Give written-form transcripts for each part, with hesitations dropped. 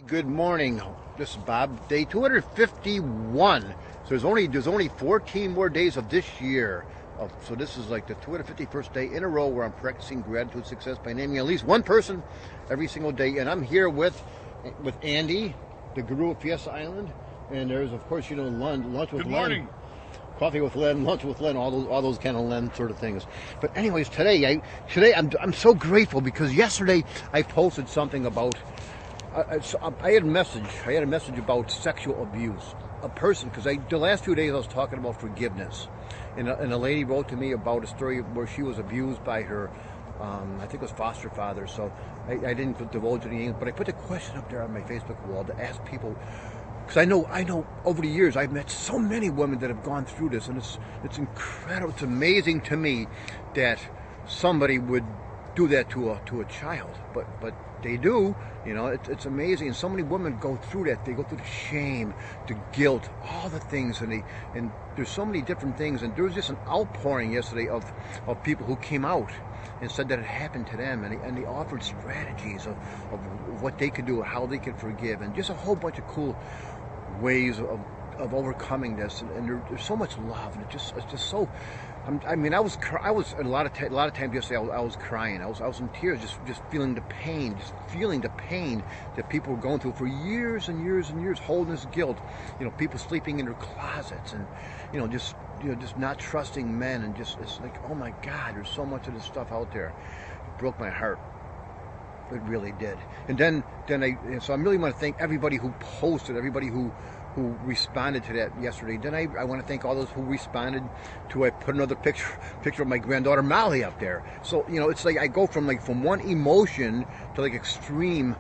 Good morning. This is Bob. Day 251. So there's only 14 more days of this year. So this is like the 251st day in a row where I'm practicing gratitude success by naming at least one person every single day. And I'm here with Andy, the guru of Fiesta Island, and there's of course lunch with Good morning. Len, coffee with Len, lunch with Len, all those kind of Len sort of things. But anyways, today I'm so grateful because yesterday I posted something about. I had a message about sexual abuse. A person, because the last few days I was talking about forgiveness, and a lady wrote to me about a story where she was abused by her, I think it was foster father. So I didn't divulge any names, but I put the question up there on my Facebook wall to ask people, because I know over the years I've met so many women that have gone through this, and it's incredible. It's amazing to me that somebody would do that to a child, but they do. It's amazing. And so many women go through that. They go through the shame, the guilt, all the things, and there's so many different things. And there was just an outpouring yesterday of people who came out and said that it happened to them, and they offered strategies of what they could do, how they could forgive, and just a whole bunch of cool ways of overcoming this. And there's so much love, and it's just so. I was a lot of times yesterday. I was crying. I was in tears, just feeling the pain, that people were going through for years and years and years, holding this guilt. People sleeping in their closets, and just not trusting men, and it's like, oh my God, there's so much of this stuff out there. It broke my heart. It really did. And then I really want to thank everybody who posted, everybody who responded to that yesterday. Then I want to thank all those who responded to. I put another picture of my granddaughter Molly up there. So it's like I go from one emotion to like extreme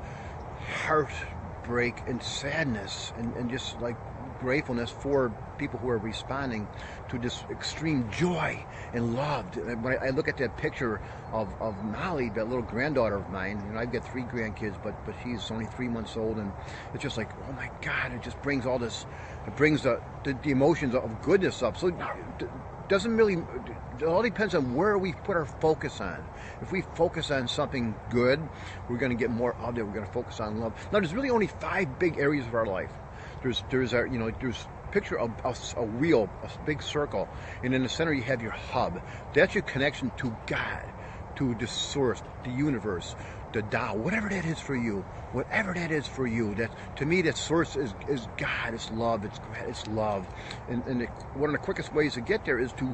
heartbreak and sadness and just like gratefulness for people who are responding to this extreme joy and love. When I look at that picture of Molly, that little granddaughter of mine, I've got 3 grandkids, but she's only 3 months old, and it's just like, oh my God, it just brings all this, it brings the emotions of goodness up. So it doesn't really, it all depends on where we put our focus on. If we focus on something good, we're going to get more of it. We're going to focus on love. Now, there's really only 5 big areas of our life. There's picture of a wheel, a big circle, and in the center you have your hub. That's your connection to God, to the source, the universe, the Tao, whatever that is for you. That, to me, that source is God. It's love. It's love. And one of the quickest ways to get there is to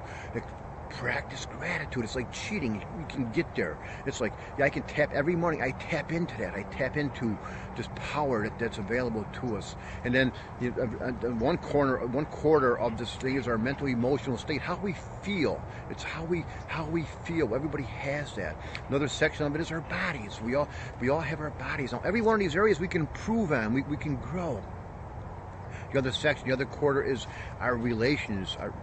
practice gratitude. It's like cheating. You can get there. It's like, I can tap every morning. I tap into that. I tap into this power that's available to us. And then one quarter of this thing is our mental, emotional state. How we feel. It's how we feel. Everybody has that. Another section of it is our bodies. We all have our bodies. Now, every one of these areas we can improve on. We can grow. The other section, the other quarter is our relations, our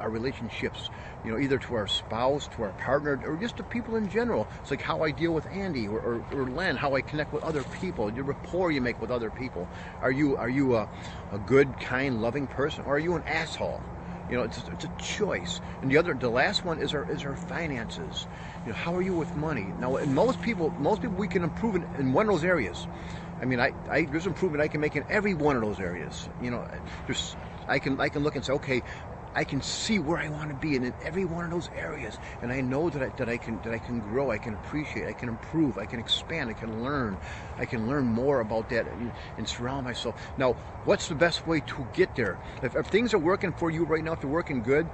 relationships, either to our spouse, to our partner, or just to people in general. It's like how I deal with Andy or Len, how I connect with other people, the rapport you make with other people. Are you a good, kind, loving person, or are you an asshole? It's a choice. And the last one is our finances. How are you with money? Now, and most people we can improve in one of those areas. There's improvement I can make in every one of those areas. I can look and say, okay, I can see where I want to be in every one of those areas, and I know that I can grow, I can appreciate, I can improve, I can expand, I can learn more about that and surround myself. Now, what's the best way to get there? If things are working for you right now, if they're working good,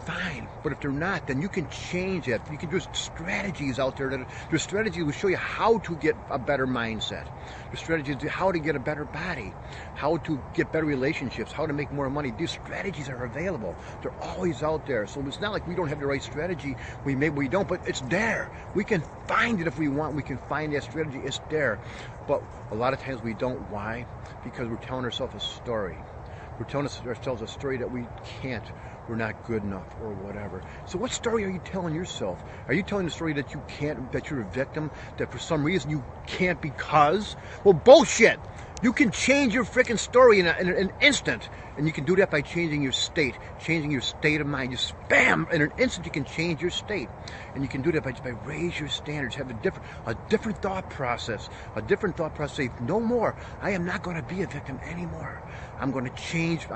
fine. But if they're not, then you can change it. You can do strategies out there. There's strategies that will show you how to get a better mindset. There's strategies how to get a better body, how to get better relationships, how to make more money. These strategies are available. They're always out there. So it's not like we don't have the right strategy. We don't, but it's there. We can find it if we want. We can find that strategy. It's there. But a lot of times we don't. Why? Because we're telling ourselves a story. We're telling ourselves a story that we can't. We're not good enough or whatever. So what story are you telling yourself? Are you telling the story that you can't, that you're a victim, that for some reason you can't because? Well, bullshit. You can change your freaking story in an instant. And you can do that by changing your state of mind. Just bam, in an instant you can change your state. And you can do that by raise your standards, have a different thought process. Say, no more. I am not going to be a victim anymore. I'm going to change it.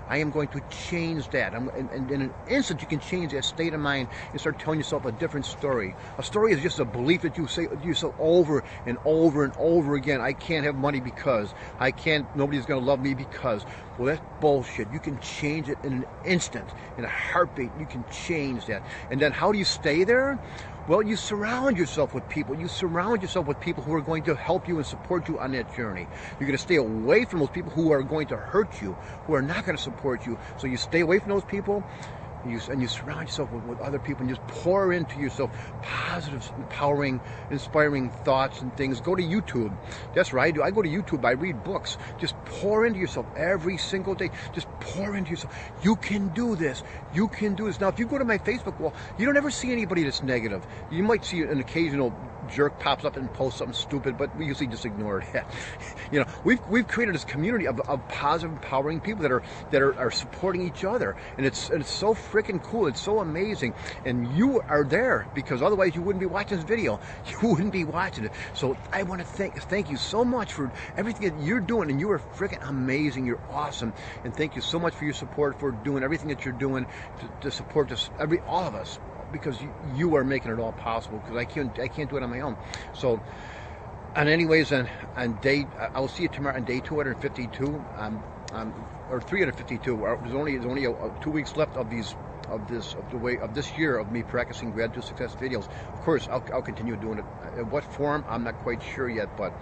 I am going to change that. And in an instant you can change that state of mind and start telling yourself a different story. A story is just a belief that you say to yourself over and over and over again. I can't have money because nobody's going to love me because. Well, that's bullshit. You can change it in an instant, in a heartbeat. You can change that. And then how do you stay there? Well, you surround yourself with people. You surround yourself with people who are going to help you and support you on that journey. You're going to stay away from those people who are going to hurt you, who are not going to support you. So you stay away from those people. And you surround yourself with other people and just pour into yourself positive, empowering, inspiring thoughts and things. Go to YouTube. That's what I do. I go to YouTube. I read books. Just pour into yourself every single day. Just pour into yourself. You can do this. You can do this. Now, if you go to my Facebook wall, you don't ever see anybody that's negative. You might see an occasional jerk pops up and posts something stupid, but we usually just ignore it. You know, we've created this community of positive, empowering people that are supporting each other, and it's so freaking cool. It's so amazing, and you are there because otherwise you wouldn't be watching this video. You wouldn't be watching it. So I want to thank you so much for everything that you're doing, and you are freaking amazing. You're awesome, and thank you so much for your support, for doing everything that you're doing to support this, all of us. Because you are making it all possible. Because I can't do it on my own. So, and anyways, I will see you tomorrow on day 252, or 352. There's only 2 weeks left of this year of me practicing gratitude success videos. Of course, I'll continue doing it. In what form, I'm not quite sure yet, but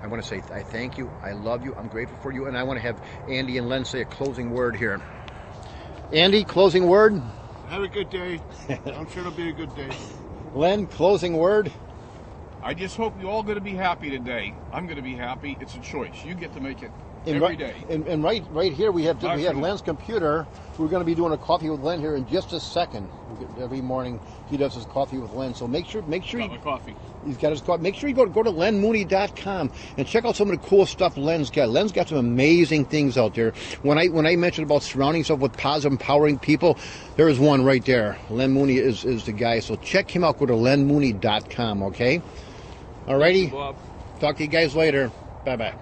I want to say I thank you. I love you. I'm grateful for you, and I want to have Andy and Len say a closing word here. Andy, closing word. Have a good day. I'm sure it'll be a good day. Len, closing word. I just hope you're all going to be happy today. I'm going to be happy. It's a choice. You get to make it every day. And right here we have Len's computer. We're going to be doing a coffee with Len here in just a second. Every morning he does his coffee with Len. So make sure got my coffee. He's got his coffee. Make sure you go to lenmooney.com and check out some of the cool stuff Len's got. Len's got some amazing things out there. When I mentioned about surrounding yourself with positive, empowering people, there is one right there. Len Mooney is the guy. So check him out. Go to lenmooney.com. Okay. Alrighty. Bob. Talk to you guys later. Bye bye.